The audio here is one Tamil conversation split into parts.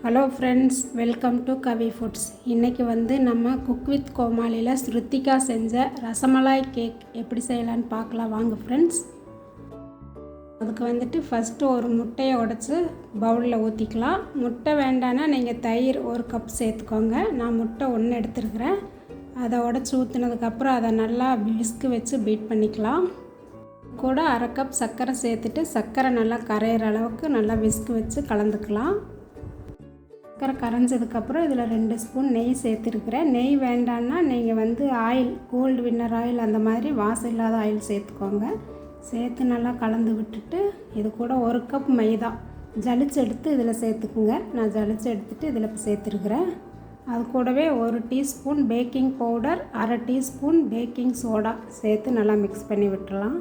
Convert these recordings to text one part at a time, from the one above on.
Hello friends, welcome to Kavi foods. இன்றைக்கி நம்ம குக் வித் கோமாளியில் ஸ்ருத்திகா செஞ்ச ரசமலாய் கேக் எப்படி செய்யலான்னு பார்க்கலாம் வாங்க ஃப்ரெண்ட்ஸ். அதுக்கு ஃபஸ்ட்டு ஒரு முட்டையை உடைச்சி பவுலில் ஊற்றிக்கலாம். முட்டை வேண்டான்னா நீங்கள் தயிர் 1 கப் சேர்த்துக்கோங்க. நான் முட்டை 1 எடுத்துருக்கிறேன். அதை உடச்சி ஊற்றுனதுக்கப்புறம் அதை நல்லா விஸ்கு வச்சு பீட் பண்ணிக்கலாம். கூட 1/2 கப் சர்க்கரை சேர்த்துட்டு சர்க்கரை நல்லா கரையிற அளவுக்கு நல்லா விஸ்கு வச்சு கலந்துக்கலாம். சர்க்கரை கரைஞ்சதுக்கப்புறம் இதில் 2 ஸ்பூன் நெய் சேர்த்துருக்குறேன். நெய் வேண்டான்னா நீங்கள் ஆயில், கோல்டு வின்னர் ஆயில் அந்த மாதிரி வாசம் இல்லாத ஆயில் சேர்த்துக்கோங்க. சேர்த்து நல்லா கலந்து விட்டுட்டு இது கூட 1 கப் மைதா ஜலிச்சு எடுத்து இதில் சேர்த்துக்குங்க. நான் ஜலிச்சு எடுத்துகிட்டு இதில் சேர்த்துருக்குறேன். அது கூடவே 1 teaspoon baking powder, 1/2 teaspoon baking soda சேர்த்து நல்லா மிக்ஸ் பண்ணி விட்டுறலாம்.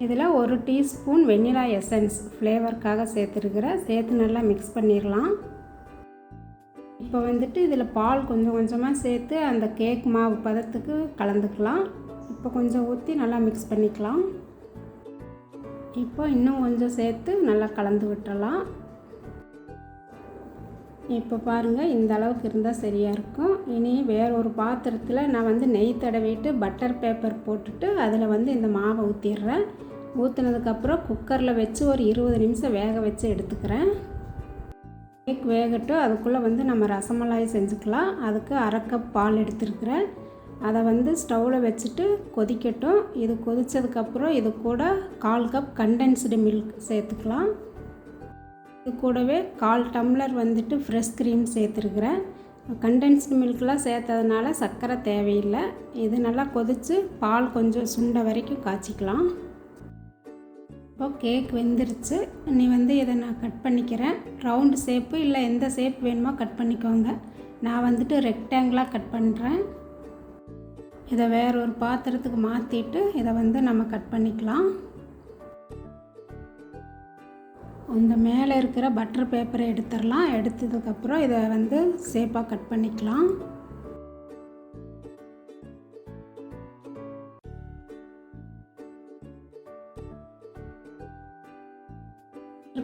இதில் 1 டீஸ்பூன் வெண்ணிலா எசன்ஸ் ஃப்ளேவருக்காக சேர்த்துருக்குறேன். சேர்த்து நல்லா மிக்ஸ் பண்ணிடலாம். இப்போ இதில் பால் கொஞ்சம் கொஞ்சமாக சேர்த்து அந்த கேக் மாவு பதத்துக்கு கலந்துக்கலாம். இப்போ கொஞ்சம் ஊற்றி நல்லா மிக்ஸ் பண்ணிக்கலாம். இப்போ இன்னும் கொஞ்சம் சேர்த்து நல்லா கலந்து விட்டுறலாம். இப்போ பாருங்கள், இந்த அளவுக்கு இருந்தால் சரியாக இருக்கும். இனி வேறு ஒரு பாத்திரத்தில் நான் நெய் தடவிட்டு பட்டர் பேப்பர் போட்டுட்டு அதில் இந்த மாவை ஊற்றிடுறேன். ஊற்றினதுக்கப்புறம் குக்கரில் வச்சு ஒரு 20 நிமிஷம் வேக வச்சு எடுத்துக்கிறேன். கேக் வேகட்டும். அதுக்குள்ளே நம்ம ரசமலாய் செஞ்சுக்கலாம். அதுக்கு 1/2 கப் பால் எடுத்துருக்குறேன். அதை ஸ்டவ்வில் வச்சுட்டு கொதிக்கட்டும். இது கொதித்ததுக்கப்புறம் இது கூட 1/4 கப் கண்டென்ஸ்டு மில்க் சேர்த்துக்கலாம். இது கூடவே 1/4 டம்ளர் ஃப்ரெஷ் க்ரீம் சேர்த்துருக்குறேன். கண்டென்ஸ்டு மில்க்லாம் சேர்த்ததுனால சர்க்கரை தேவையில்லை. இது நல்லா கொதித்து பால் கொஞ்சம் சுண்ட வரைக்கும் காய்ச்சிக்கலாம். இப்போ கேக் வெந்துருச்சு. நீ இதை நான் கட் பண்ணிக்கிறேன். ரவுண்டு ஷேப்பு இல்லை எந்த ஷேப் வேணுமோ கட் பண்ணிக்கோங்க. நான் ரெக்டாங்கிளாக கட் பண்ணுறேன். இதை வேற ஒரு பாத்திரத்துக்கு மாற்றிட்டு இதை நம்ம கட் பண்ணிக்கலாம். இந்த மேலே இருக்கிற பட்டர் பேப்பரை எடுத்துடலாம். எடுத்ததுக்கப்புறம் இதை ஷேப்பாக கட் பண்ணிக்கலாம்.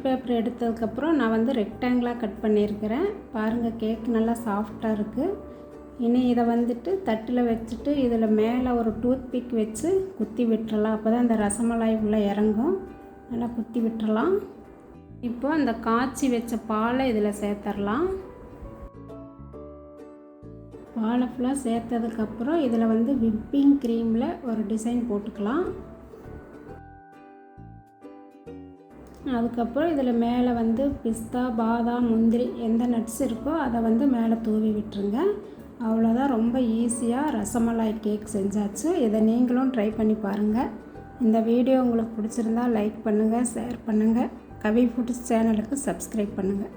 பேப்பர் எடுத்ததுக்கப்புறம் நான் ரெக்டாங்கிளாக கட் பண்ணியிருக்கிறேன். பாருங்கள், கேக் நல்லா சாஃப்டாக இருக்குது. இனி இதை தட்டில் வச்சுட்டு இதில் மேலே ஒரு டூத் பிக் வச்சு குத்தி விட்டுறலாம். அப்போ தான் இந்த ரசமலாய் உள்ளே இறங்கும். நல்லா குத்தி விட்டுறலாம். இப்போ அந்த காய்ச்சி வச்ச பாலை இதில் சேர்த்துடலாம். பாலை ஃபுல்லாக சேர்த்ததுக்கப்புறம் இதில் விப்பிங் க்ரீமில் ஒரு டிசைன் போட்டுக்கலாம். அதுக்கப்புறம் இதில் மேலே பிஸ்தா, பாதாம், முந்திரி எந்த நட்ஸ் இருக்கோ அதை மேலே தூவி விட்டுருங்க. அவ்வளோதான். ரொம்ப ஈஸியாக ரசமலாய் கேக் செஞ்சாச்சு. இதை நீங்களும் ட்ரை பண்ணி பாருங்கள். இந்த வீடியோ உங்களுக்கு பிடிச்சிருந்தால் லைக் பண்ணுங்கள், ஷேர் பண்ணுங்கள். கவி ஃபுட்ஸ் சேனலுக்கு சப்ஸ்கிரைப் பண்ணுங்கள்.